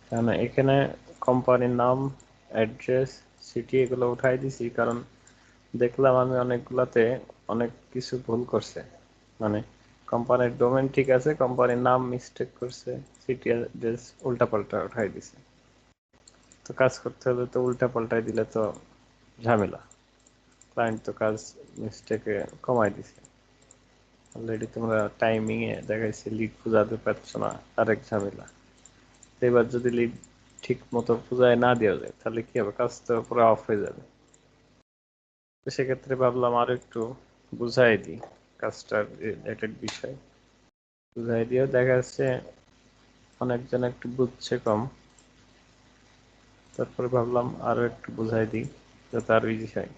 কারণ এখানে কোম্পানির নাম, অ্যাড্রেস, সিটি এগুলো উঠাই দিছি, কারণ দেখলাম আমি অনেকগুলাতে অনেক কিছু ভুল করছে। মানে কোম্পানির ডোমেন ঠিক আছে, কোম্পানির নাম মিস্টেক করছে, সিটি অ্যাড্রেস উল্টাপাল্টা উঠাই দিছে। তো কাজ করতে হলে তো উল্টা পাল্টাই দিলে তো ঝামেলা। ক্লায়েন্ট তো কাজ মিস্টেকে কমাই দিছে। অলরেডি তোমরা টাইমিং এ দেখাইছে লিড খুঁজাতে পারছো না, আরেক ঝামেলা। তো এবার যদি লিড ঠিক মতো খুঁজায় না দেওয়া যায় তাহলে কি হবে, কাজ তো পুরো অফ হয়ে যাবে। তো সেক্ষেত্রে ভাবলাম আরো একটু বুঝাই দিই কাজটার রিলেটেড বিষয়। বুঝাই দিয়েও দেখা যাচ্ছে অনেকজন একটু বুঝছে কম। তারপরে ভাবলাম আরো একটু বুঝাই দিই যাতে আরো ইজি হয়।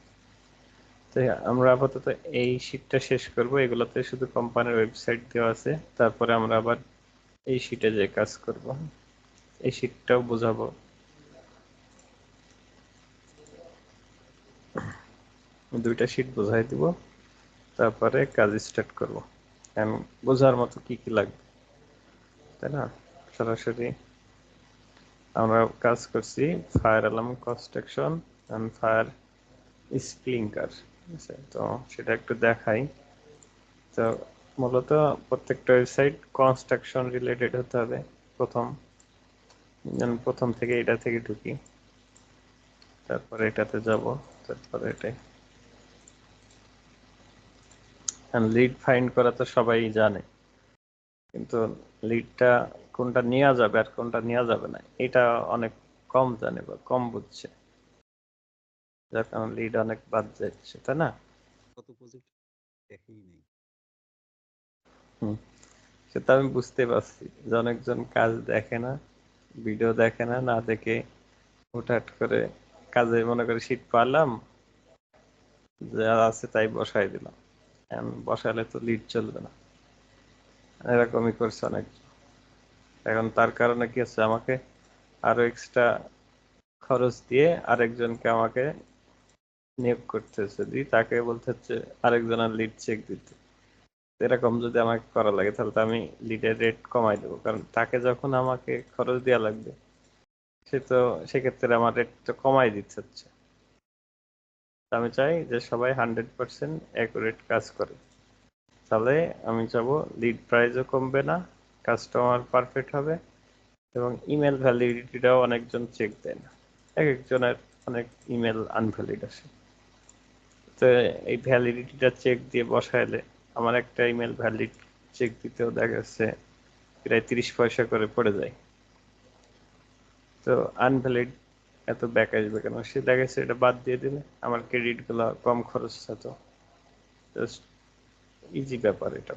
তো আমরা আপাতত এই শীটটা শেষ করব, এগুলোতে শুধু কোম্পানির ওয়েবসাইট দেওয়া আছে, তারপরে আমরা আবার এই শীটে যে কাজ করব, এই শীটটাও বোঝাবো। দুইটা শীট বোঝাই দিব, তারপরে কাজ স্টার্ট করব। এখন বোঝার মতো কি কি লাগবে, তাই না? সরাসরি আমরা কাজ করছি fire alarm construction and fire sprinkler, ঠিক আছে? তো সেটা একটু দেখাই। তো মূলত প্রত্যেকটা ওয়েবসাইট কনস্ট্রাকশন রিলেটেড হতে হবে। প্রথম প্রথম থেকে এটা থেকে ঢুকি, তারপরে এটাতে যাব, তারপরে এটাই। লিড ফাইন্ড করা তো সবাই জানে, কিন্তু লিডটা কোনটা নেওয়া যাবে আর কোনটা নেওয়া যাবে না এটা অনেক কম জানে বা কম বুঝছে, যার কারণে লিড অনেক বাদ যাচ্ছে, তাই না? কত প্রজেক্ট দেখেই নেই। হুম, সেটা আমি বুঝতে পারছি যে অনেকজন কাজ দেখে না, ভিডিও দেখে না, না দেখে হুটহাট করে কাজে মনে করে শীট পারলাম, যা আছে তাই বসাই দিলাম। এখন বসালে তো লিড চলবে না, এরকমই করছে অনেক। এখন তার কারণে কি হচ্ছে, আমাকে আরো এক্সট্রা খরচ দিয়ে আরেকজনকে আমাকে নিয়োগ করতে হচ্ছে, দিয়ে তাকে বলতে হচ্ছে আরেকজনের লিড চেক দিতে। এরকম যদি আমাকে করা লাগে তাহলে তো আমি লিডের রেট কমাই দেবো, কারণ তাকে যখন আমাকে খরচ দেওয়া লাগবে সে তো সেক্ষেত্রে আমার রেট তো কমাই দিতে হচ্ছে। আমি চাই যে সবাই 100% অ্যাকুরেট কাজ করে, তাহলে আমি চাবো লিড প্রাইসও কমবে না, কাস্টমার পারফেক্ট হবে, এবং ইমেল ভ্যালিডিটিটাও অনেকজন চেক দেয় না। এক একজনের অনেক ইমেল আনভ্যালিড আসে। তো এই ভ্যালিডিটিটা চেক দিয়ে বসাইলে আমার একটা ইমেল ভ্যালিড চেক দিতেও দেখা যাচ্ছে প্রায় 30 পয়সা করে পড়ে যায়। তো আনভ্যালিড এত ব্যাক আসবে কেন, সে দেখা যাচ্ছে এটা বাদ দিয়ে দিলে আমার ক্রেডিট গুলো কম খরচ হতো। জাস্ট ইজি ব্যাপার এটা।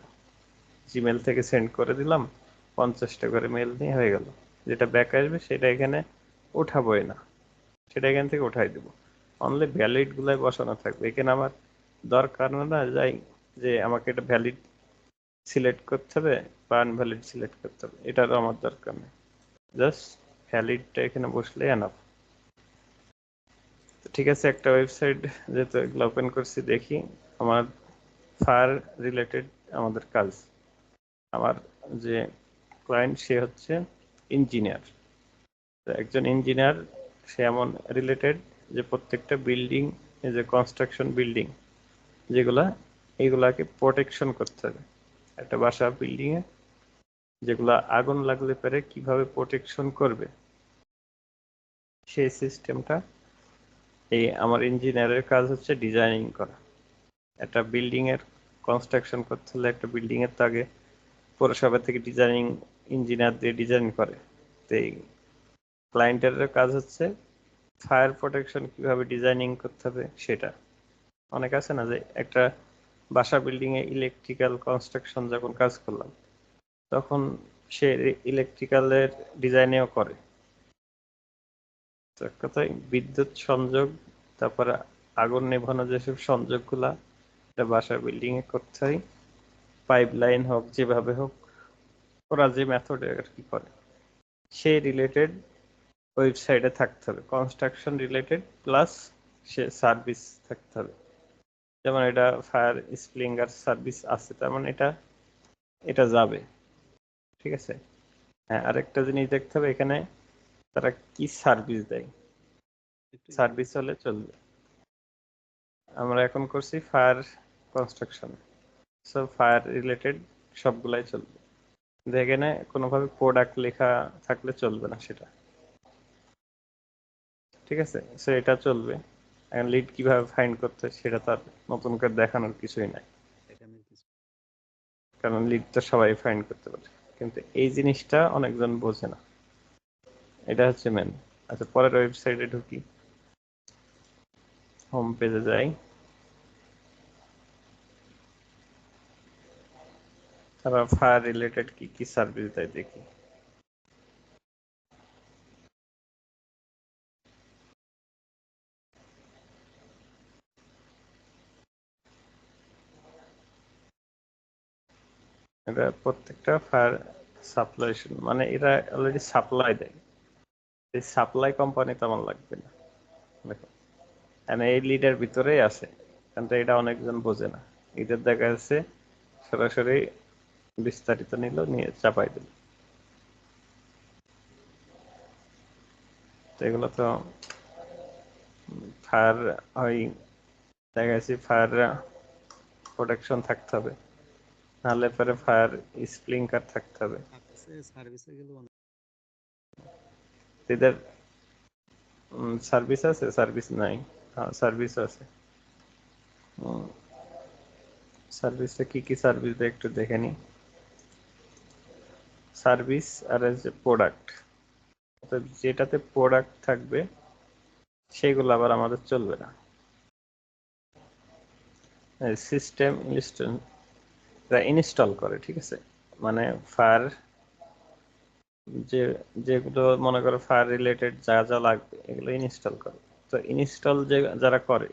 জিমেল থেকে সেন্ড করে দিলাম, 50টা করে মেল নিয়ে হয়ে গেল। যেটা ব্যাক আসবে সেটা এখানে উঠাবোই না, সেটা এখান থেকে উঠাই দেবো। অনলি ভ্যালিড গুলাই বসানো থাকবে এখানে। আমার দরকার না যাই যে আমাকে এটা ভ্যালিড সিলেক্ট করতে হবে বা আনভ্যালিড সিলেক্ট করতে হবে, এটারও আমার দরকার নেই। জাস্ট ভ্যালিডটা এখানে বসলে এনাফ। ঠিক আছে, একটা ওয়েবসাইট যেহেতু এগুলো ওপেন করছি, দেখি আমার ফায়ার রিলেটেড আমাদের কাজ। আমার যে ক্লায়েন্ট সে হচ্ছে ইঞ্জিনিয়ার। একজন ইঞ্জিনিয়ার, সে এমন রিলেটেড যে প্রত্যেকটা বিল্ডিং, যে কনস্ট্রাকশন বিল্ডিং যেগুলা, এইগুলাকে প্রোটেকশন করতে হবে। একটা বাসা বিল্ডিং এ যেগুলা আগুন লাগলে পারে কিভাবে প্রোটেকশন করবে, সেই সিস্টেমটা এই আমার ইঞ্জিনিয়ারের কাজ হচ্ছে ডিজাইনিং করা। একটা বিল্ডিং এর কনস্ট্রাকশন করতে হলে একটা বিল্ডিং এর তো আগে পৌরসভা থেকে ডিজাইনিং ইঞ্জিনিয়ার দিয়ে ডিজাইন করে। তো এই ক্লায়েন্টের কাজ হচ্ছে ফায়ার প্রোটেকশন কিভাবে ডিজাইনিং করতে হবে সেটা। অনেক আছে না যে একটা বাসা বিল্ডিং এ ইলেকট্রিক্যাল কনস্ট্রাকশন যখন কাজ করলাম, তখন সে ইলেকট্রিক্যালের ডিজাইনেও করে। তো এক কথায় বিদ্যুৎ সংযোগ, তারপরে আগুন নেভানো যেসব সংযোগগুলা এটা বাসা বিল্ডিং এ করতে হয়, পাইপ লাইন হোক যেভাবে হোক, ওরা যে মেথডে আর কি করে সেই রিলেটেড ওয়েবসাইটে থাকতে হবে। কনস্ট্রাকশন রিলেটেড প্লাস সে সার্ভিস থাকতে হবে। যেমন এটা ফায়ার স্প্রিংগার সার্ভিস আছে, তার মানে এটা এটা যাবে। ঠিক আছে। হ্যাঁ, আরেকটা জিনিস দেখতে হবে এখানে, তারা কি সার্ভিস দেয়, একটু সার্ভিস হলে চলবে। আমরা এখন করছি ফায়ার কনস্ট্রাকশন, সব ফায়ার রিলেটেড সবগুলাই চলবে। এখানে কোনোভাবে প্রোডাক্ট লেখা থাকলে চলবে না সেটা, ঠিক আছে? সো এটা চলবে। এখন লিড কিভাবে ফাইন্ড করতে সেটা তার নতুন করে দেখানোর কিছুই নাই, এখানে কিছু কারণ লিড তো সবাই ফাইন্ড করতে পারে, কিন্তু এই জিনিসটা অনেকজন বোঝে না, এটা হচ্ছে মেন। আচ্ছা, পরের ওয়েবসাইটে ঢুকি, হোম পেজে যাই, তারপর ফায়ার রিলেটেড কি কি সার্ভিস দেয় দেখি। এটা প্রত্যেকটা ফায়ার সাপ্লাই, মানে এরা অলরেডি সাপ্লাই দেয়, এই সাপ্লাই কোম্পানি তো আমার লাগবে না। দেখো, এই লিডের ভিতরেই আছে, কিন্তু এটা অনেকজন বোঝে না। এদের দেখা যাচ্ছে সরাসরি বিস্তারিত নিল, নিয়ে চাপাই দিল। তো এগুলো তো ফায়ার ওই দেখা যাচ্ছে ফায়ার প্রোটেকশন থাকতে হবে, নাহলে পরে ফায়ার স্প্রিংকার থাকতে হবে। আছে সার্ভিসে গেলে অনেক এদের সার্ভিস আছে, সার্ভিস নাই? হ্যাঁ, সার্ভিস আছে। সার্ভিসে কি কি সার্ভিস দেয় একটু দেখে নি। সার্ভিস আর যে প্রোডাক্ট, যেটাতে প্রোডাক্ট থাকবে সেগুলো আবার আমাদের চলবে না। সিস্টেম ইনস্টল করে, ঠিক আছে? মানে ফায়ার যে যেগুলো মনে করো ফায়ার রিলেটেড যা যা লাগবে এগুলো ইনস্টল করে, তো ইনস্টল যে যারা করে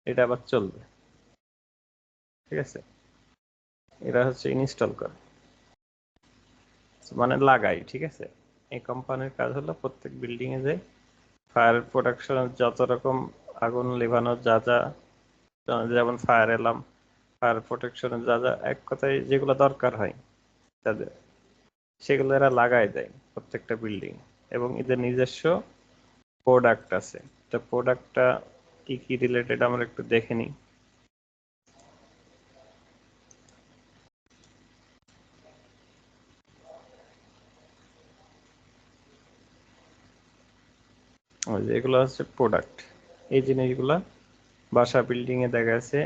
এটা আবার চলবে, ঠিক আছে? এরা হচ্ছে ইনস্টল করে, মানে লাগাই, ঠিক আছে? এই কোম্পানির কাজ হলো প্রত্যেক বিল্ডিং এ যে ফায়ার প্রোটেকশনের যত রকম আগুন নেভানোর যা যা, যেমন ফায়ার অ্যালার্ম, ফায়ার প্রোটেকশনের যা যা এক কথায় যেগুলো দরকার হয় তাদের, সেগুলো এরা লাগাই দেয় প্রত্যেকটা বিল্ডিং। এবং এদের নিজস্ব প্রোডাক্ট আছে, তো প্রোডাক্টটা কি কি রিলেটেড আমরা একটু দেখে নিই। এগুলো হচ্ছে প্রোডাক্ট, এই জিনিসগুলা বাসা বিল্ডিং এ দেখা যাচ্ছে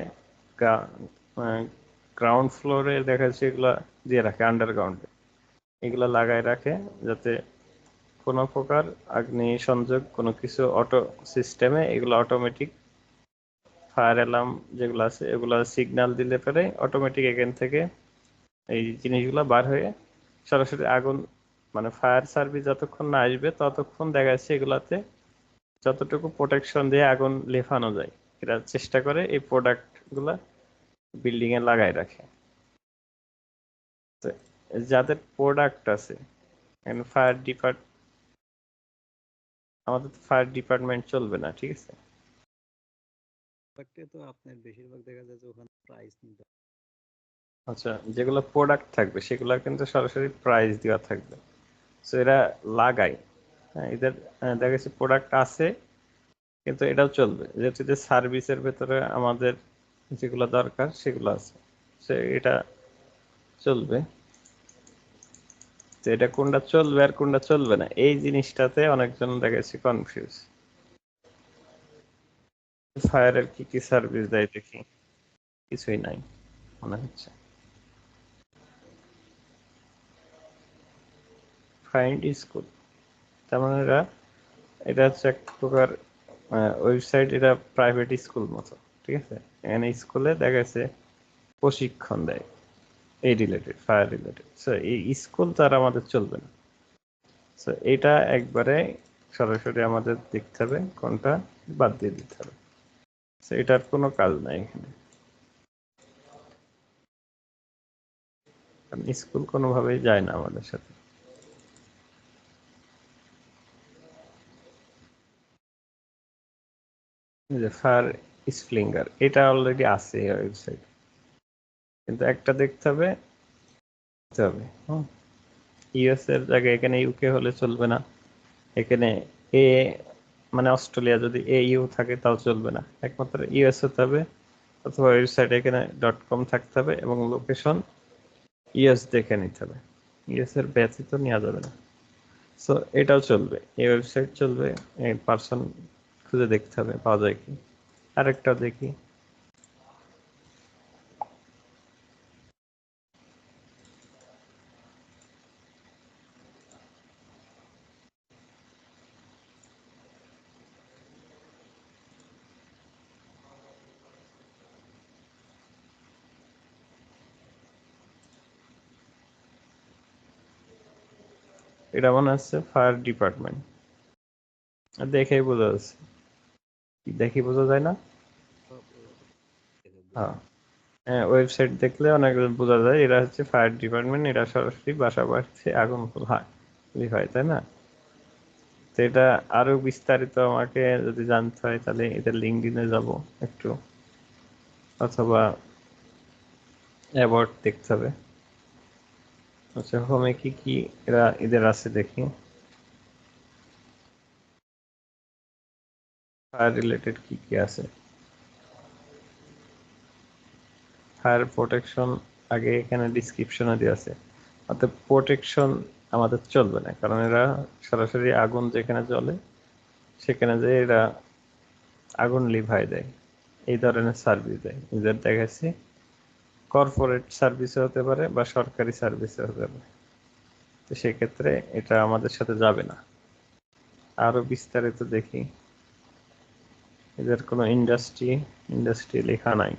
গ্রাউন্ড ফ্লোরে দেখা যাচ্ছে এগুলা দিয়ে রাখে, আন্ডারগ্রাউন্ডে এগুলা লাগায় রাখে, যাতে কোনো প্রকার আগ্নি সংযোগ কোনো কিছু অটো সিস্টেমে এগুলো অটোমেটিক ফায়ার অ্যালার্ম যেগুলো আছে এগুলো সিগন্যাল দিলে পরে অটোমেটিক এখান থেকে এই জিনিসগুলো বার হয়ে সরাসরি আগুন, মানে ফায়ার সার্ভিস যতক্ষণ না আসবে ততক্ষণ দেখা যাচ্ছে এগুলাতে যতটুকু প্রোটেকশন দিয়ে আগুন নেভানো যায় এরা চেষ্টা করে এই প্রোডাক্ট গুলা বিল্ডিং এ লাগাই রাখে। তো যাদের প্রোডাক্ট আছে, ফায়ার ডিপার্ট, আমাদের তো ফায়ার ডিপার্টমেন্ট চলবে না, ঠিক আছে? প্রোডাক্টে তো আপনার বেশিরভাগ দেখা যায় যে ওখানে প্রাইস নিতে আচ্ছা, যেগুলো প্রোডাক্ট থাকবে সেগুলো কিন্তু সরাসরি প্রাইস দেওয়া থাকবে, তো এরা লাগায়। হ্যাঁ, এদের দেখা যাচ্ছে প্রোডাক্ট আছে, কিন্তু এটাও চলবে যেহেতু যে সার্ভিসের ভেতরে আমাদের যেগুলো দরকার সেগুলো আছে, সে এটা চলবে। তো এটা কোনটা চলবে আর কোনটা চলবে না এই জিনিসটাতে অনেকজন দেখা যাচ্ছে কনফিউজ। ফায়ারের কি কি সার্ভিস দেয় দেখি, কিছুই নাই মনে হচ্ছে। ফাইন্ড স্কুল, তার মানে এরা, এটা হচ্ছে এক প্রকার ওয়েবসাইট, এটা প্রাইভেট স্কুল মতো, ঠিক আছে? এখানে স্কুলে দেখা যাচ্ছে প্রশিক্ষণ দেয় এই রিলেটেড, ফায়ার রিলেটেড। সো এই স্কুল তো আর আমাদের চলবে না, সো এটা একবারে সরাসরি আমাদের দেখতে হবে কোনটা, বাদ দিয়ে দিতে হবে। সো এটার কোনো কাজ নাই এখানে, কারণ স্কুল কোনোভাবেই যায় না আমাদের সাথে। যে ফায়ার স্প্রিংগার এটা অলরেডি আছে ওয়েবসাইট, কিন্তু একটা দেখতে হবে, ইউএস এর জায়গায় এখানে ইউকে হলে চলবে না, এখানে এ মানে অস্ট্রেলিয়া যদি ইউ থাকে তাও চলবে না, একমাত্র ইউএস হতে হবে, অথবা ওয়েবসাইট এখানে .com থাকতে হবে এবং লোকেশন ইউএস দেখে নিতে হবে, ইউএস এর ব্যতীত নেওয়া যাবে না। সো এটাও চলবে, এই ওয়েবসাইট চলবে, এই পার্সন খুঁজে দেখতে হবে পাওয়া যায় কি। আরেকটা দেখি, এটা মনে হচ্ছে ফায়ার ডিপার্টমেন্ট, দেখেই বোঝা যাচ্ছে, দেখি বোঝা যায় না। সব দেখা হ্যাঁ হ্যাঁ, ওয়েবসাইট দেখলে অনেক বোঝা যায় এরা হচ্ছে ফায়ার ডিপার্টমেন্ট, এরা সরাসরি বাসা বাড়ছে আগুন হয়, তাই না? তো এটা আরো বিস্তারিত আমাকে যদি জানতে হয় তাহলে এদের লিঙ্কডিনে যাব একটু, অথবা অ্যাবাউট দেখতে হবে। আচ্ছা, হোমে কি কি এরা এদের আছে দেখি, ফায়ার রিলেটেড কি কি আছে। ফায়ার প্রোটেকশন আগে এখানে ডিসক্রিপশনে দেওয়া আছে, অর্থাৎ প্রোটেকশন আমাদের চলবে না, কারণ এরা সরাসরি আগুন যেখানে জ্বলে সেখানে যে এরা আগুন লিভাই দেয়, এই ধরনের সার্ভিস দেয়। এদের দেখাচ্ছি কর্পোরেট সার্ভিসে হতে পারে বা সরকারি সার্ভিসে হতে পারে, তো সেক্ষেত্রে এটা আমাদের সাথে যাবে না। আরো বিস্তারিত দেখি, এদের কোনো ইন্ডাস্ট্রি লেখা নাই।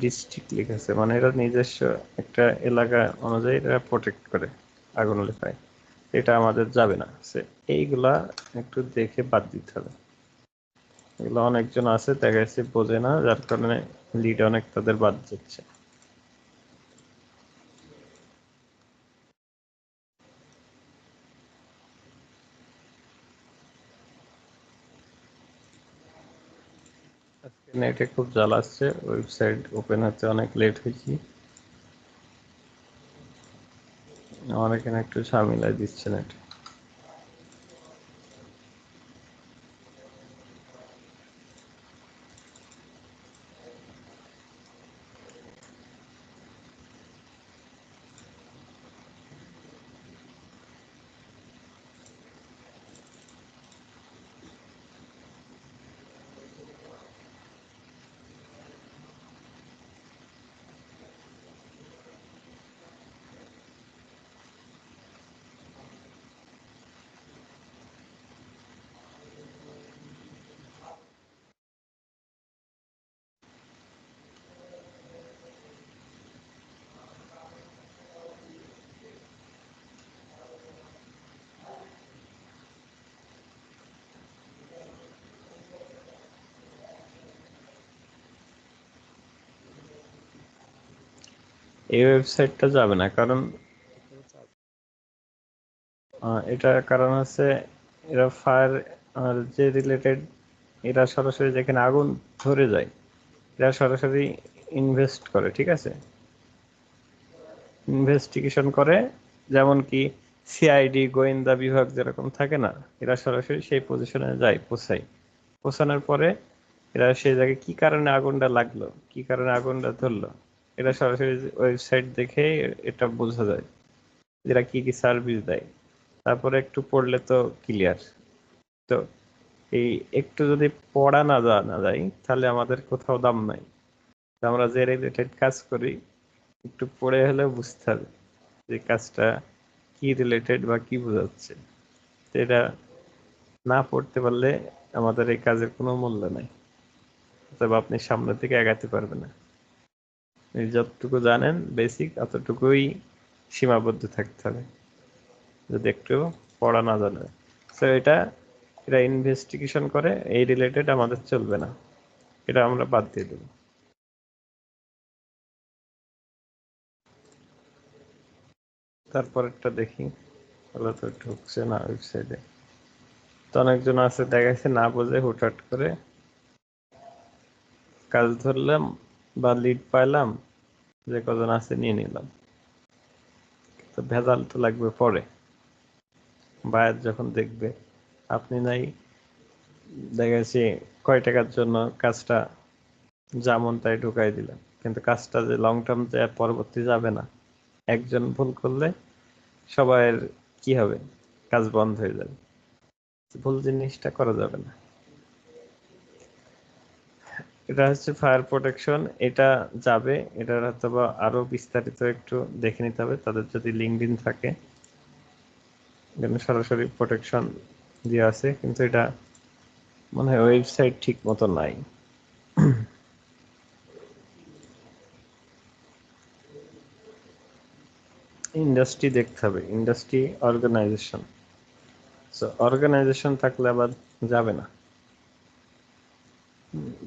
ডিস্ট্রিক্ট লিখেছে, মানে এরা নিজস্ব একটা এলাকা অনুযায়ী এরা প্রোটেক্ট করে আগুন লেখায়, এটা আমাদের যাবে না। এইগুলা একটু দেখে বাদ দিতে হবে, এগুলো অনেকজন আছে দেখা যাচ্ছে বোঝে না, যার কারণে লিড অনেক তাদের বাদ যাচ্ছে। নেটে খুব জ্বালাচ্ছে, ওয়েবসাইট ওপেন হতে অনেক লেট হয়েছি, আমার এখানে একটু ঝামেলা দিচ্ছে নেট। এই ওয়েবসাইটটা যাবে না, কারণ এটার কারণ হচ্ছে এরা ফায়ার যে রিলেটেড, এরা সরাসরি যেখানে আগুন ধরে যায় এরা সরাসরি ইনভেস্ট করে, ঠিক আছে, ইনভেস্টিগেশন করে, যেমন কি সিআইডি গোয়েন্দা বিভাগ যেরকম থাকে না, এরা সরাসরি সেই পজিশনে যায়, পৌঁছানোর পরে এরা সেই জায়গায় কি কারণে আগুনটা লাগলো, কি কারণে আগুনটা ধরলো, এটা সরাসরি ওয়েবসাইট দেখে এটা বোঝা যায়, এরা কি কি সার্ভিস দেয়। তারপরে একটু পড়লে তো ক্লিয়ার। তো এই একটু যদি পড়া না জানা যায় তাহলে আমাদের কোথাও দাম নাই। আমরা যে রিলেটেড কাজ করি একটু পড়ে হলেও বুঝতে হবে যে কাজটা কি রিলেটেড বা কি বোঝাচ্ছে। তো এটা না পড়তে পারলে আমাদের এই কাজের কোনো মূল্য নাই, তবে আপনি সামনের দিকে এগাতে পারবেন না। যতটুকু জানেন বেসিক অতটুকুই সীমাবদ্ধ থাকতে হবে, যদি একটু পড়া না জানে। তো এরা ইনভেস্টিগেশন করে, এই রিলেটেড আমাদের চলবে না, এটা আমরা বাদ দিয়ে দেবো। তারপরেরটা দেখি, ওগুলো তো ঢুকছে না ওয়েবসাইটে। তো অনেকজন আছে দেখাচ্ছে না বোঝে হুটহাট করে কাজ ধরলাম বা লিড পাইলাম, যে কজন আছে নিয়ে নিলাম, তো ভেজাল তো লাগবে পরে। বায়ার যখন দেখবে আপনি নাই দেখা যাচ্ছে কয় টাকার জন্য কাজটা যেমন তাই ঢুকাই দিলাম, কিন্তু কাজটা যে লং টার্ম যে পরবর্তী যাবে না। একজন ভুল করলে সবার কি হবে, কাজ বন্ধ হয়ে যাবে। ভুল জিনিসটা করা যাবে না। এটা হচ্ছে ফায়ার প্রোটেকশন, এটা যাবে। এটার হয়তো বা আরো বিস্তারিত একটু দেখে নিতে হবে তাদের যদি লিঙ্কডইন থাকে, এখানে সরাসরি প্রোটেকশন দেওয়া আছে, কিন্তু এটা মনে হয় ওয়েবসাইট ঠিক মতো নাই। ইন্ডাস্ট্রি দেখতে হবে, ইন্ডাস্ট্রি অর্গানাইজেশন। সো অর্গানাইজেশন থাকলে আবার যাবে না,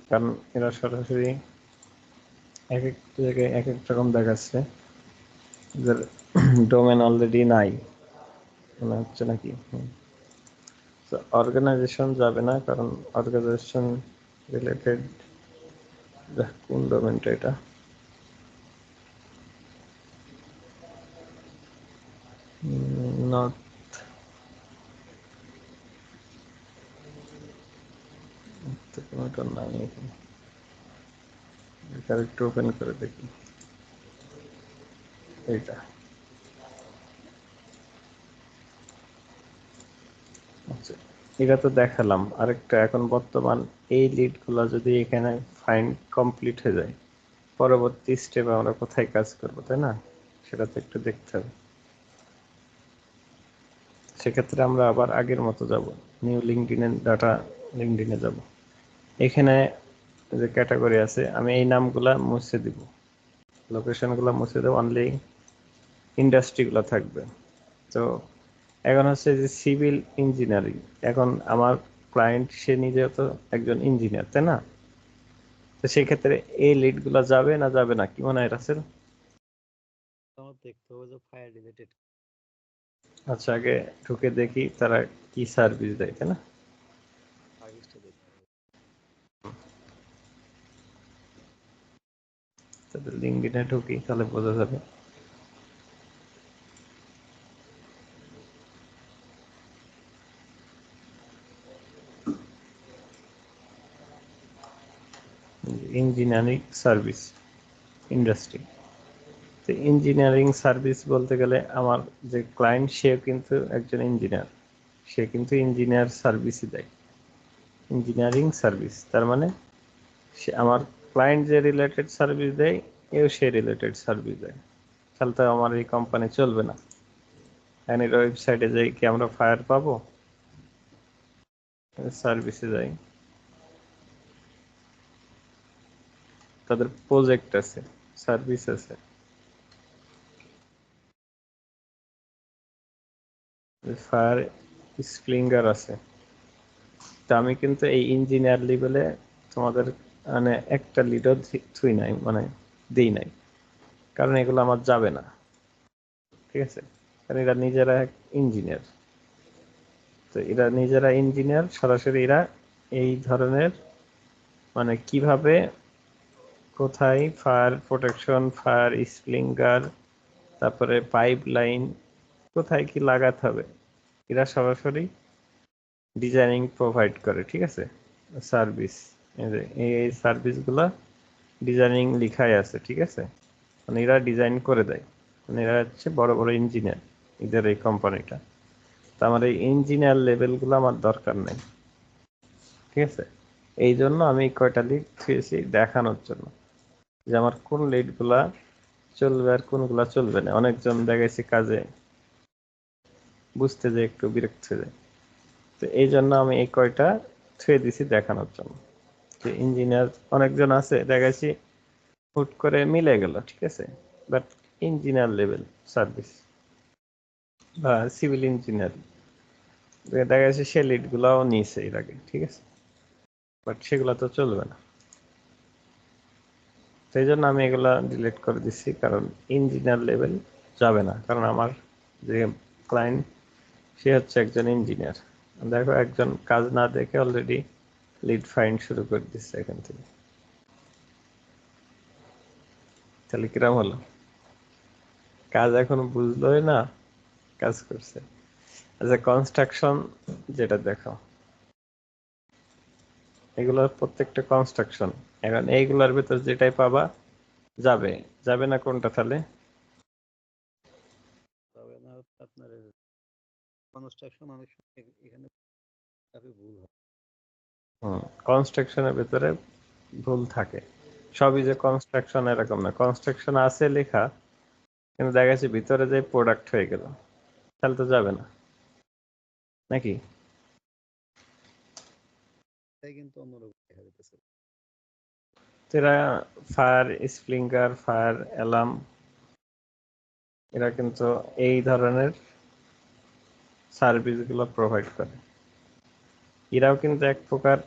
কারণ এরা সরাসরি এক এক জায়গায় এক এক রকম দেখাচ্ছে, যার ডোমেন অলরেডি নাই মনে হচ্ছে নাকি। তো অর্গানাইজেশন যাবে না, কারণ অর্গানাইজেশন রিলেটেড কোন ডোমেনটা, এটা নট, কোনোটা নাই এখানে। এটা একটু ওপেন করে দেখি, এইটা। আচ্ছা, এটা তো দেখালাম। আরেকটা এখন বর্তমান এই লিডগুলো যদি এখানে ফাইন্ড কমপ্লিট হয়ে যায়, পরবর্তী স্টেপে আমরা কোথায় কাজ করব, তাই না? সেটা তো একটু দেখতে হবে। সেক্ষেত্রে আমরা আবার আগের মতো যাব, নিউ লিঙ্কডইন ডাটা, লিঙ্কডইনে যাব। এখানে যে ক্যাটাগরি আছে আমি এই নামগুলা মুছে দিব, লোকেশনগুলো মুছে দেব, অনলি ইন্ডাস্ট্রিগুলো থাকবে। তো এখন হচ্ছে যে সিভিল ইঞ্জিনিয়ারিং, এখন আমার ক্লায়েন্ট সে নিজেও তো একজন ইঞ্জিনিয়ার, তাই না? তো সেই ক্ষেত্রে এই লিডগুলো যাবে না যাবে না, কি মনে হয় রাসেল? আমার দেখতে হবে যে ফায়ার রিলেটেড আচ্ছা, আগে ঢুকে দেখি তারা কি সার্ভিস দেয়, তাই না? সার্ভিসটা দেখতে হবে। তাদের লিঙ্কডইনে ঢুকি, তাহলে বোঝা যাবে। Engineering service industry. তো ইঞ্জিনিয়ারিং সার্ভিস বলতে গেলে আমার যে ক্লায়েন্ট সেও কিন্তু একজন ইঞ্জিনিয়ার, সে কিন্তু ইঞ্জিনিয়ার সার্ভিসই দেয়, ইঞ্জিনিয়ারিং সার্ভিস। তার মানে সে আমার ক্লায়েন্ট যে রিলেটেড সার্ভিস দেয়, এও সে রিলেটেড সার্ভিস দেয়, তাহলে তো আমার এই কোম্পানি চলবে না। এর ওয়েবসাইটে যাই কি আমরা ফায়ার পাবো? সার্ভিসে যাই, তাদের প্রজেক্ট আছে, সার্ভিস আছে, ফায়ার স্প্রিঙ্গার আছে। তা আমি কিন্তু এই ইঞ্জিনিয়ার লেভেলে তোমাদের মানে একটা লিডও থুই নাই, মানে দিই নাই, কারণ এগুলো আমার যাবে না, ঠিক আছে? কারণ এরা নিজেরা ইঞ্জিনিয়ার। তো এরা নিজেরা ইঞ্জিনিয়ার, সরাসরি এরা এই ধরনের মানে কিভাবে কোথায় ফায়ার প্রোটেকশন, ফায়ার স্প্রিঙ্গার, তারপরে পাইপ লাইন কোথায় কি লাগাতে হবে, এরা সরাসরি ডিজাইনিং প্রোভাইড করে, ঠিক আছে? সার্ভিস, এই সার্ভিসগুলো ডিজাইনিং লিখাই আছে, ঠিক আছে? মানে এরা ডিজাইন করে দেয়, মানে এরা হচ্ছে বড় বড় ইঞ্জিনিয়ার এদের এই কোম্পানিটা। তো আমার এই ইঞ্জিনিয়ার লেভেলগুলো আমার দরকার নেই, ঠিক আছে? এই জন্য আমি কয়টা লিড থুয়েছি দেখানোর জন্য যে আমার কোন লিডগুলা চলবে আর কোনগুলা চলবে না। অনেকজন দেখাইছে কাজে বুঝতে যে একটু বিরক্ত হয়ে যায়, তো এই জন্য আমি এই কয়টা থুয়ে দিছি দেখানোর জন্য যে ইঞ্জিনিয়ার অনেকজন আছে দেখাইছি হুট করে মিলে গেল, ঠিক আছে? বাট ইঞ্জিনিয়ার লেভেল সার্ভিস বা সিভিল ইঞ্জিনিয়ার দেখা যাচ্ছে সে লিড গুলাও নিয়েছে এর আগে, ঠিক আছে? বাট সেগুলা তো চলবে না, সেই জন্য আমি এগুলা ডিলিট করে দিচ্ছি, কারণ ইঞ্জিনিয়ার লেভেল যাবে না, কারণ আমার যে ক্লায়েন্ট সে হচ্ছে একজন ইঞ্জিনিয়ার। দেখো একজন কাজ না দেখে অলরেডি লিড ফাইন্ড শুরু করে দিচ্ছে এখান থেকে। তাহলে কিরম হলো? কাজ এখনো বুঝলোই না, কাজ করছে। আচ্ছা, কনস্ট্রাকশন যেটা দেখো, এগুলোর প্রত্যেকটা কনস্ট্রাকশন। এখন এইগুলোর ভিতর যেটাই পাবা যাবে, যাবে না কোনটা তাহলে? তবে না হচ্ছে আপনার কনস্ট্রাকশন অনেক সময় এখানে ভুল হয়। কনস্ট্রাকশনের ভিতরে ভুল থাকে। সবই যে কনস্ট্রাকশন এরকম না, কনস্ট্রাকশন আছে লেখা কিন্তু দেখা যাচ্ছে ভিতরে যে প্রোডাক্ট হয়ে গেল, তাহলে তো যাবে না নাকি? তাই কিন্তু অন্যরকম দেখা যেতেছে। এরা ফায়ার স্প্রিংকার, ফায়ার অ্যালার্ম, এরা কিন্তু এই ধরনের সার্ভিস গুলো প্রোভাইড করে। এরাও কিন্তু এক প্রকার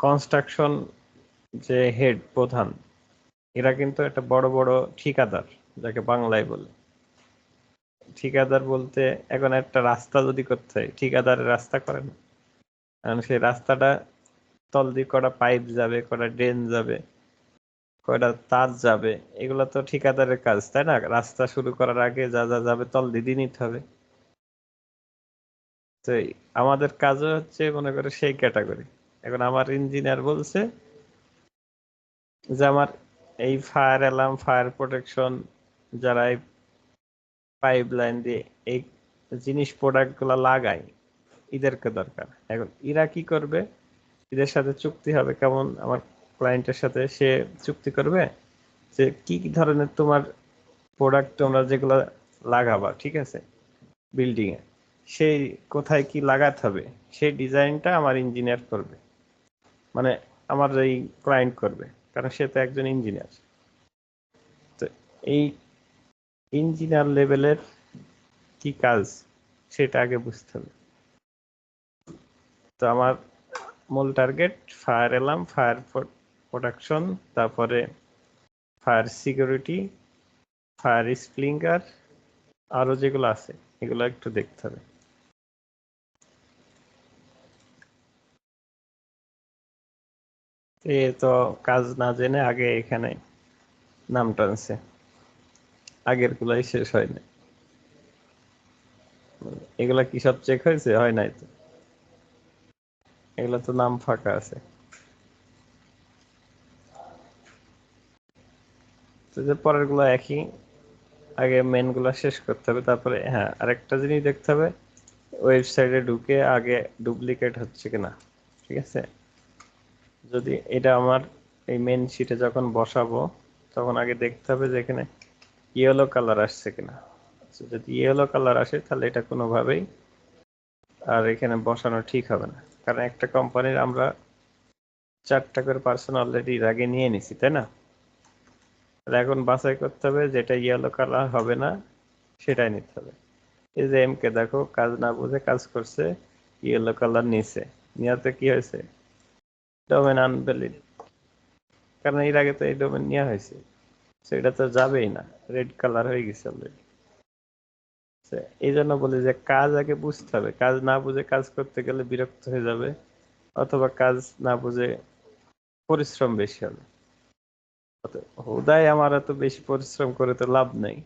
কনস্ট্রাকশন যে হেড, প্রধান, এরা কিন্তু একটা বড় বড় ঠিকাদার, যাকে বাংলায় বলে। ঠিকাদার বলতে এখন একটা রাস্তা যদি করতে হয়, ঠিকাদারের রাস্তা করে না, কারণ সেই রাস্তাটা তল দিয়ে কটা পাইপ যাবে, কটা ড্রেন যাবে, কয়টা তার যাবে, এগুলো তো ঠিকাদারের কাজ, তাই না? রাস্তা শুরু করার আগে যা যা যাবে তল দিয়ে নিতে হবে। তো আমাদের কাজও হচ্ছে মনে করে সেই ক্যাটাগরি। এখন আমার ইঞ্জিনিয়ার বলছে যে আমার এই ফায়ার অ্যালার্ম, ফায়ার প্রোটেকশন, যারা এই পাইপ লাইন দিয়ে এই জিনিস প্রোডাক্ট গুলা লাগায়, এদেরকে দরকার। এখন এরা কি করবে? এদের সাথে চুক্তি হবে কেমন? আমার ক্লায়েন্টের সাথে সে চুক্তি করবে যে কি কি ধরনের তোমার প্রোডাক্ট তোমরা যেগুলো লাগাবা, ঠিক আছে, বিল্ডিং এ, সেই কোথায় কি লাগাতে হবে সেই ডিজাইনটা আমার ইঞ্জিনিয়ার করবে, মানে আমার এই ক্লায়েন্ট করবে, কারণ সে তো একজন ইঞ্জিনিয়ার। তো এই ইঞ্জিনিয়ার লেভেলের কি কাজ সেটা আগে বুঝতে হবে। তো আমার মূল target fire alarm, fire protection, তারপরে ফায়ার সিকিউরিটি, ফায়ার স্প্রিংকার, আরো যেগুলো আছে এগুলো একটু দেখতে হবে। এ তো কাজ না জেনে আগে এখানে নাম টানছে, আগের গুলাই শেষ হয় না। এগুলা কি সব চেক হয়েছে? হয় নাই তো, এগুলা তো নাম ফাঁকা আছে। তো যে পরের গুলো একই, আগে মেন গুলা শেষ করতে হবে, তারপরে হ্যাঁ আরেকটা জিনিস দেখতে হবে, ওয়েবসাইটে ঢুকে আগে ডুপ্লিকেট হচ্ছে কিনা, ঠিক আছে? যদি এটা আমার এই মেন শিটে যখন বসাবো তখন আগে দেখতে হবে যে এখানে ইয়েলো কালার আসছে কিনা। আচ্ছা, যদি ইয়েলো কালার আসে তাহলে এটা কোনোভাবেই আর এখানে বসানো ঠিক হবে না, কারণ একটা কোম্পানির আমরা 4টা করে পার্সন অলরেডি এর আগে নিয়ে নিছি, তাই না? তাহলে এখন বাছাই করতে হবে যেটা ইয়েলো কালার হবে না সেটাই নিতে হবে। এই যে এম কে দেখো, কাজ না বুঝে কাজ করছে, ইয়েলো কালার নিছে, নিয়াতে কি হয়েছে? ডোমেন আনভ্যালিড, কারণ এর আগে তো এই ডোমেন নেওয়া হয়েছে, সেটা তো যাবেই না, রেড কালার হয়ে গেছে অলরেডি। এই জন্য বলি যে কাজ আগে বুঝতে হবে, কাজ না বুঝে কাজ করতে গেলে বিরক্ত হয়ে যাবে, অথবা কাজ না বুঝে পরিশ্রম বেশি হবে। হুদাই আমার এত বেশি পরিশ্রম করে তো লাভ নেই,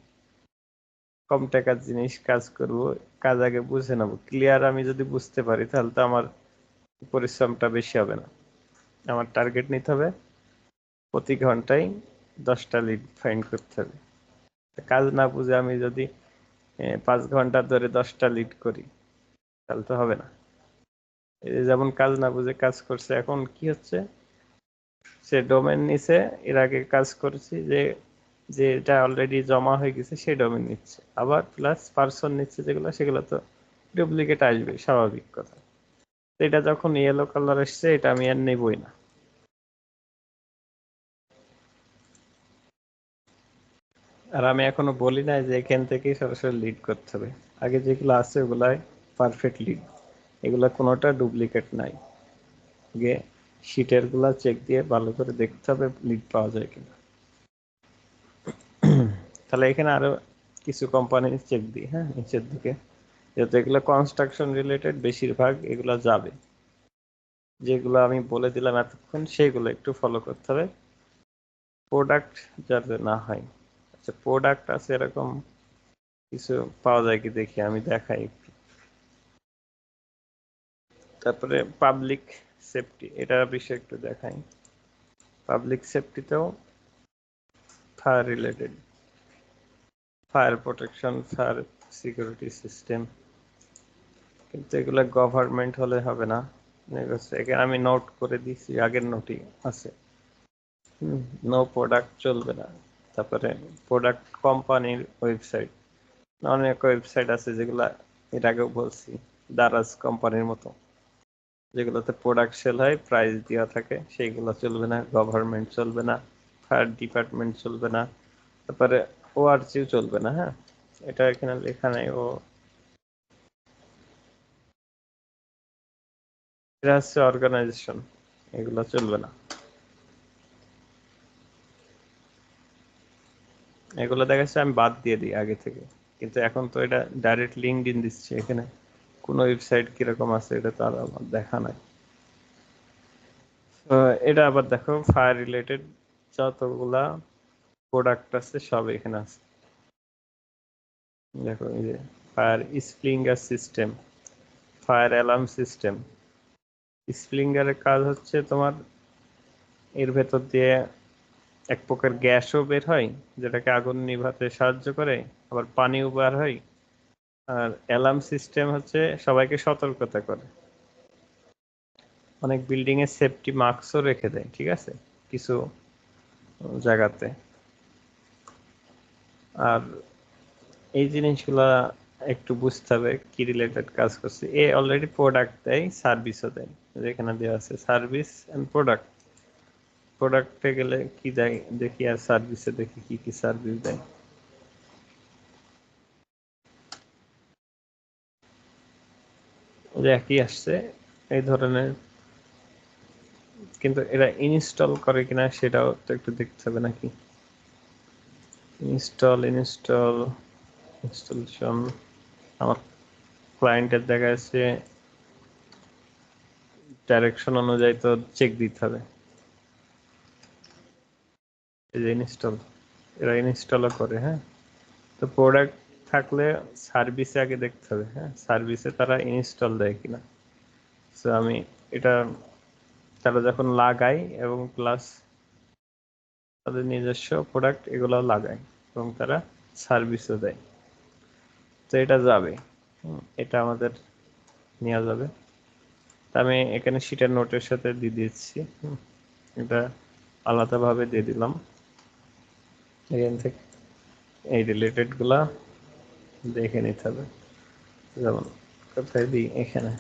কম টাকার জিনিস কাজ করব, কাজ আগে বুঝে নেবো ক্লিয়ার। আমি যদি বুঝতে পারি তাহলে তো আমার পরিশ্রমটা বেশি হবে না। আমার টার্গেট নিতে হবে প্রতি ঘন্টায় 10টা লিড ফাইন্ড করতে হবে। কাজ না বুঝে আমি যদি 5 ঘন্টা ধরে 10টা লিড করি তাহলে তো হবে না। এই যে যেমন কাজ না বুঝে কাজ করছে, এখন কি হচ্ছে, সে ডোমেন নিছে, এর আগে কাজ করছি যে যেটা অলরেডি জমা হয়ে গেছে সেই ডোমেন নিচ্ছে, আবার প্লাস পার্সন নিচ্ছে যেগুলো, সেগুলো তো ডুপ্লিকেট আসবে, স্বাভাবিক কথা। তো এটা যখন ইয়েলো কালার এসছে এটা আমি আর নেবই না। আর আমি এখনো বলি নাই যে এখান থেকেই সরাসরি লিড করতে হবে, আগে যেগুলো আছে ওগুলাই পারফেক্ট লিড, এগুলা কোনোটা ডুপ্লিকেট নাই। আগে শিটের গুলা চেক দিয়ে ভালো করে দেখতে হবে লিড পাওয়া যায় কিনা। তাহলে এখানে আরো কিছু কোম্পানি চেক দিই, হ্যাঁ, নিচের দিকে, যেহেতু এগুলো কনস্ট্রাকশন রিলেটেড বেশিরভাগ এগুলো যাবে, যেগুলো আমি বলে দিলাম এতক্ষণ সেইগুলো একটু ফলো করতে হবে। প্রোডাক্ট যাতে না হয়। আচ্ছা, প্রোডাক্ট আছে এরকম কিছু পাওয়া যায় কি দেখি, আমি দেখাই একটু। তারপরে পাবলিক সেফটি, এটার বিষয়ে একটু দেখাই। পাবলিক সেফটিতেও fire related, fire protection, fire security system, কিন্তু এগুলো গভর্নমেন্ট হলে হবে না। এখানে আমি নোট করে দিছি, আগের নোটই আছে। নো প্রোডাক্ট চলবে না। তারপরে প্রোডাক্ট কোম্পানির ওয়েবসাইট, অনেক ওয়েবসাইট আছে যেগুলা এর আগেও বলছি, দারাজ কোম্পানির মতো, যেগুলোতে প্রোডাক্ট সেল হয়, প্রাইস দেওয়া থাকে, সেইগুলো চলবে না। গভর্নমেন্ট চলবে না, ফায়ার ডিপার্টমেন্ট চলবে না, তারপরে ওআরজিও চলবে না। হ্যাঁ, এটা এখানে লেখা নাই। এটা হচ্ছে অর্গানাইজেশন, এগুলো চলবে না। এগুলো দেখাচ্ছে আমি বাদ দিয়ে দিই আগে থেকে, কিন্তু এখন তো এটা ডাইরেক্ট লিঙ্কডইন দিচ্ছে, এখানে কোন ওয়েবসাইট কিরকম আছে এটা তো আর আমার দেখা নাই। এটা আবার দেখো, ফায়ার রিলেটেড যতগুলা প্রোডাক্ট আছে সব এখানে আছে। দেখো এই যে fire sprinkler system, fire alarm system. স্প্রিংগারের কাজ হচ্ছে তোমার এর ভেতর দিয়ে এক প্রকার গ্যাসও বের হয়, যেটাকে আগুন নিভাতে সাহায্য করে, আবার পানিও বের হয়। আর অ্যালার্ম সিস্টেম হচ্ছে সবাইকে সতর্কতা করে। অনেক বিল্ডিং এ সেফটি মাস্কও রেখে দেয়, ঠিক আছে, কিছু জায়গাতে। আর এই জিনিসগুলা একটু বুঝতে হবে কি রিলেটেড কাজ করছে। এ অলরেডি প্রোডাক্ট দেয়, সার্ভিসও দেয়, যেখানে দেওয়া আছে সার্ভিস এন্ড প্রোডাক্ট। প্রোডাক্টে গেলে কি দেয় দেখি, আর সার্ভিসে দেখি কি কি সার্ভিস দেয়। যে একই আসছে এই ধরনের, কিন্তু এরা ইনস্টল করে কিনা সেটাও তো একটু দেখতে হবে নাকি। ইনস্টলেশন আমার ক্লায়েন্টের দেখা যাচ্ছে ডাইরেকশন অনুযায়ী তো চেক দিতে হবে। এই যে ইনস্টল, এরা ইনস্টলও করে। হ্যাঁ, তো প্রোডাক্ট থাকলে সার্ভিসে আগে দেখতে হবে। হ্যাঁ, সার্ভিসে তারা ইনস্টল দেয় কিনা। তো আমি এটা, তারা যখন লাগায় এবং প্লাস তাদের নিজস্ব প্রোডাক্ট এগুলো লাগায় এবং তারা সার্ভিসও দেয়, তো এটা যাবে। এটা আমাদের নেওয়া যাবে। তা আমি এখানে শিটের নোটের সাথে দিয়ে দিচ্ছি। এটা আলাদাভাবে দিয়ে দিলাম। এখান থেকে এই রিলেটেড গুলা দেখে নিতে হবে। যেমন কোথায় দিই, এখানে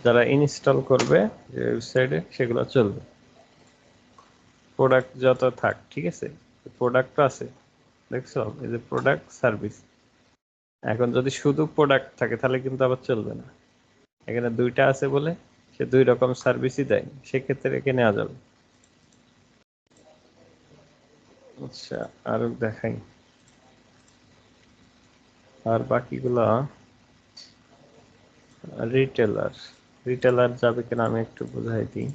যারা ইনস্টল করবে যে ওয়েবসাইটে সেগুলো চলবে। প্রোডাক্ট যত থাক, ঠিক আছে, প্রোডাক্ট আছে, দেখছো এই যে প্রোডাক্ট সার্ভিস। এখন যদি শুধু প্রোডাক্ট থাকে তাহলে কিন্তু আবার চলবে না। এখানে দুইটা আছে বলে সে দুই রকম সার্ভিসই দেয়, সেক্ষেত্রে একে নেওয়া যাবে। আচ্ছা, আর দেখাই, আর বাকিগুলা রিটেলার। রিটেলার যাবে কিনা আমি একটু বুঝাই দিই।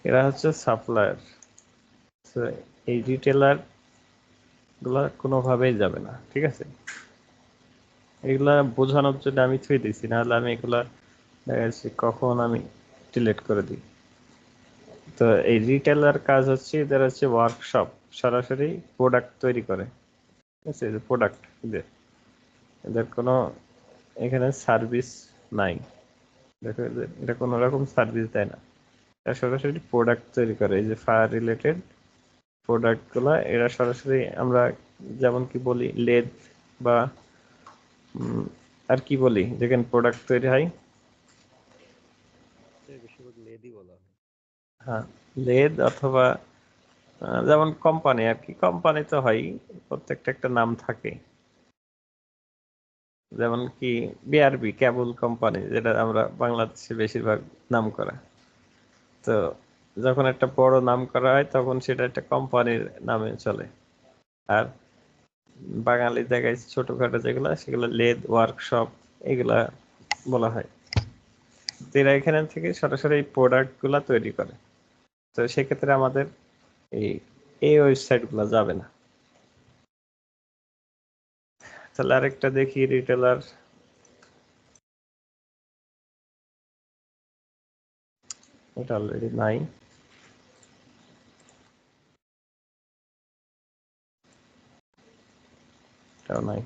এরা হচ্ছে সাপ্লায়ার। এই রিটেলার গুলা কোনোভাবেই যাবে না, ঠিক আছে। এগুলা বোঝানোর জন্য আমি থুই দিছি, নাহলে আমি এগুলা দেখা যাচ্ছে কখন আমি ডিলিট করে দিই। তো এই রিটেলার কাজ হচ্ছে, এদের হচ্ছে ওয়ার্কশপ, সরাসরি প্রোডাক্ট তৈরি করে, ঠিক আছে। প্রোডাক্ট এদের, এদের কোনো এখানে সার্ভিস নাই। দেখো এটা কোনো রকম সার্ভিস দেয় না, এরা সরাসরি প্রোডাক্ট তৈরি করে। এই যে ফায়ার রিলেটেড প্রোডাক্ট গুলা এরা সরাসরি, আমরা যেমন কি বলি লেদ বা আর কি বলি যেখানে প্রোডাক্ট তৈরি হয়। বেশিরভাগ লেডি বলা হয়। হ্যাঁ, লেদ অথবা যেমন কোম্পানি আর কি, কোম্পানি তো হয়, প্রত্যেকটা একটা নাম থাকে। যেমন কি বিআরবি কেবল কোম্পানি, যেটা আমরা বাংলাদেশে বেশিরভাগ নাম করা। তো যখন একটা বড় নাম করা হয় তখন সেটা একটা কোম্পানির নামে চলে। আর বাঙালি জায়গায় ছোটখাটো যেগুলো সেগুলো লেদ ওয়ার্কশপ এগুলা বলা হয়। এরা এখানে থেকে সরাসরি এই প্রোডাক্ট গুলা তৈরি করে। তো সেক্ষেত্রে আমাদের এই এই ওয়েবসাইট গুলা যাবে না। তাহলে আরেকটা দেখি রিটেলার, এটা অলরেডি নাই। এটাও নাই।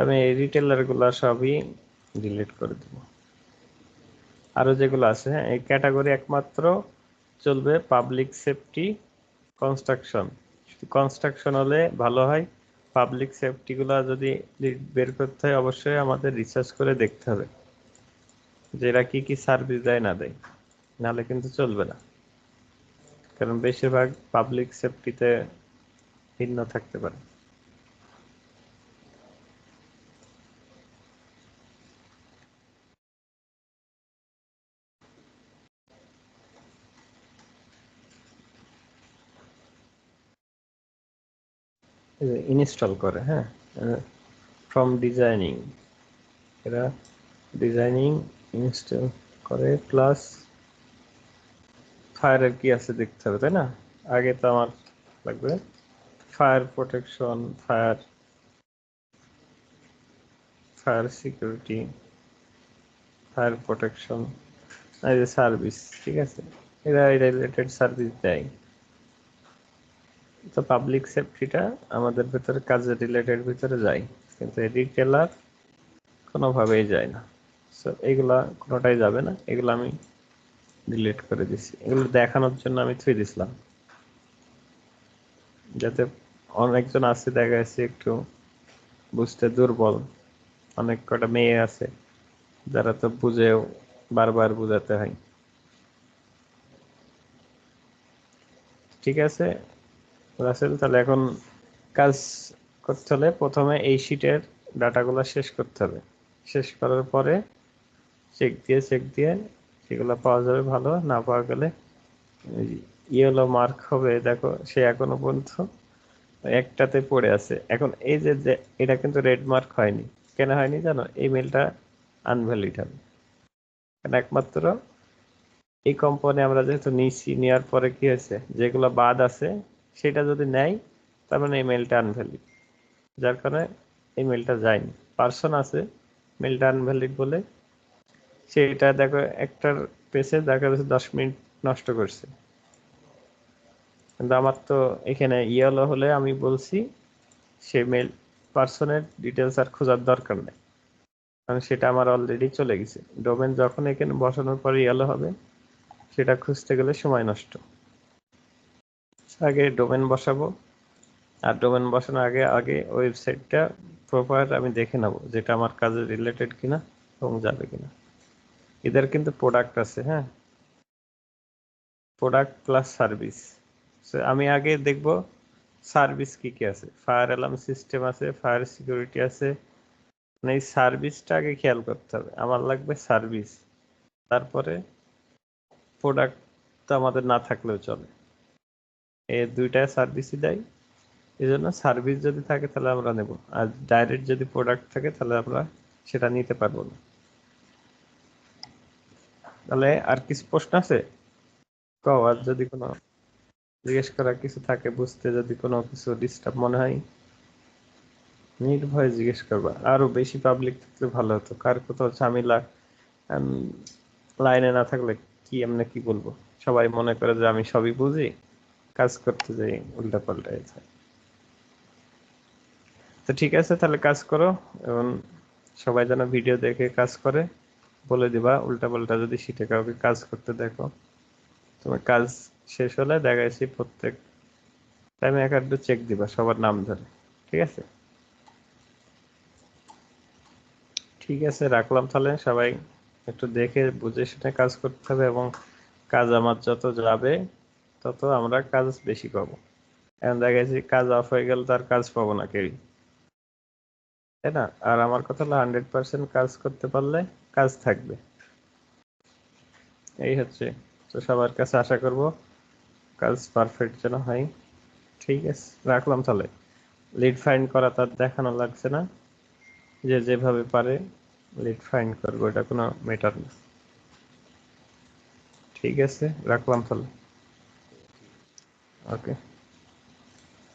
আমি এই রিটেলার গুলা সবই ডিলিট করে দেব। আরো যেগুলো আছে, হ্যাঁ, এই ক্যাটাগরি একমাত্র চলবে পাবলিক সেফটি, কনস্ট্রাকশন। কনস্ট্রাকশন হলে ভালো হয়। পাবলিক সেফটি গুলা যদি বের করতে হয় অবশ্যই আমাদের রিসার্চ করে দেখতে হবে যে এরা কি কি সার্ভিস দেয় না দেয়, নাহলে কিন্তু চলবে না। কারণ বেশিরভাগ পাবলিক সেফটিতে ভিন্ন থাকতে পারে। ইনস্টল করে, হ্যাঁ, ফ্রম ডিজাইনিং, এরা ডিজাইনিং ইনস্টল করে, প্লাস ফায়ারের কি আছে দেখতে হবে, তাই না? আগে তো আমার লাগবে fire protection, fire fire security, fire protection, এই যে সার্ভিস, ঠিক আছে, এরা এই রিলেটেড সার্ভিস দেয়। তো পাবলিক সেফটিটা আমাদের ভেতরে কাজের রিলেটেড ভিতরে যায়, কিন্তু রিটেলার কোনোভাবেই যায় না। সো এগুলা কোনোটাই যাবে না, এগুলো আমি ডিলিট করে দিছি। এগুলো দেখানোর জন্য আমি থুই দিছিলাম, যাতে অনেকজন আছে দেখা যাচ্ছে একটু বুঝতে দুর্বল, অনেক কটা মেয়ে আছে যারা তো বুঝেও বারবার বুঝাতে হয়। ঠিক আছে রাসেল, তাহলে এখন কাজ করতে হলে প্রথমে এই শিটের ডাটাগুলো শেষ করতে হবে। শেষ করার পরে চেক দিয়ে সেগুলো পাওয়া যাবে, ভালো না পাওয়া গেলে ইয়েলো মার্ক হবে। দেখো সে এখনো পর্যন্ত একটাতে পড়ে আছে। এখন এই যে এটা কিন্তু রেড মার্ক হয়নি, কেন হয়নি জানো? এই মেলটা আনভ্যালিড হবে, কারণ একমাত্র এই কোম্পানি আমরা যেহেতু নিচ্ছি, নেওয়ার পরে কি হয়েছে, যেগুলো বাদ আছে সেটা যদি নেয় তার মানে এই মেলটা আনভ্যালিড, যার কারণে এই মেলটা যায়নি। পার্সন আছে মেলটা আনভ্যালিড বলে, সেটা দেখো একটার পেছে দেখা যাচ্ছে 10 মিনিট নষ্ট করছে। কিন্তু আমার তো এখানে ইয়েলো হলে আমি বলছি সে মেল পার্সনের ডিটেলস আর খোঁজার দরকার নেই, কারণ সেটা আমার অলরেডি চলে গেছে। ডোমেন যখন এখানে বসানোর পরে ইয়েলো হবে, সেটা খুঁজতে গেলে সময় নষ্ট। আগে ডোমেন বসাবো, আর ডোমেন বসানোর আগে আগে ওয়েবসাইটটা প্রপার আমি দেখে নেবো যেটা আমার কাজে রিলেটেড কিনা এবং যাবে কিনা। এদের কিন্তু প্রোডাক্ট আছে, হ্যাঁ, প্রোডাক্ট প্লাস সার্ভিস। আমি আগে দেখব সার্ভিস কি কি আছে। ফায়ার অ্যালার্ম সিস্টেম আছে, ফায়ার সিকিউরিটি আছে, মানে এই সার্ভিসটা আগে খেয়াল করতে হবে। আমার লাগবে সার্ভিস, তারপরে প্রোডাক্ট তো আমাদের না থাকলেও চলে, এই দুইটা সার্ভিসই দেয়। এই জন্য সার্ভিস যদি থাকে তাহলে আমরা নেব, আর ডাইরেক্ট যদি প্রোডাক্ট থাকে তাহলে আমরা সেটা নিতে পারবো না। তাহলে আর কিছু প্রশ্ন আছে? কও, আর যদি কোনো জিজ্ঞেস করার কিছু থাকে, বুঝতে যদি কোনো কিছু ডিস্টার্ব মনে হয় নির্ভয়ে জিজ্ঞেস করবা। আরো বেশি পাবলিক থাকলে ভালো হতো, কার কোথাও ঝামেলা লাইনে না থাকলে কি এমনি কি বলবো, সবাই মনে করে যে আমি সবই বুঝি, কাজ করতে যাই উল্টা পাল্টা যায়। তো ঠিক আছে, তাহলে কাজ করো এবং সবাই যেন ভিডিও দেখে কাজ করে। বলে দিবা উল্টা পাল্টা যদি শিখে কাউকে কাজ করতে দেখো। তোমার কাজ শেষ হলে দেখাইছি প্রত্যেক টাইমে এক আধটু চেক দিবা সবার নাম ধরে। ঠিক আছে, ঠিক আছে, রাখলাম তাহলে। সবাই একটু দেখে বুঝে শুনে কাজ করতে হবে, এবং কাজ আমার যত যাবে তত আমরা কাজ বেশি পাবো। এখন দেখাইছি কাজ অফ হয়ে গেল তার কাজ পাবো না কেউই, তাই না? আর আমার কথা হলো 100% কাজ করতে পারলে কাজ থাকবে, এই হচ্ছে। তো সবার কাছে আশা করব কাজ পারফেক্ট যেন হয়। ঠিক আছে, রাখলাম তাহলে। লিড ফাইন্ড করা তার দেখানো লাগছে না, যে যেভাবে পারে লিড ফাইন্ড করবো, এটা কোনো ম্যাটার না। ঠিক আছে, রাখলাম তাহলে। ওকে।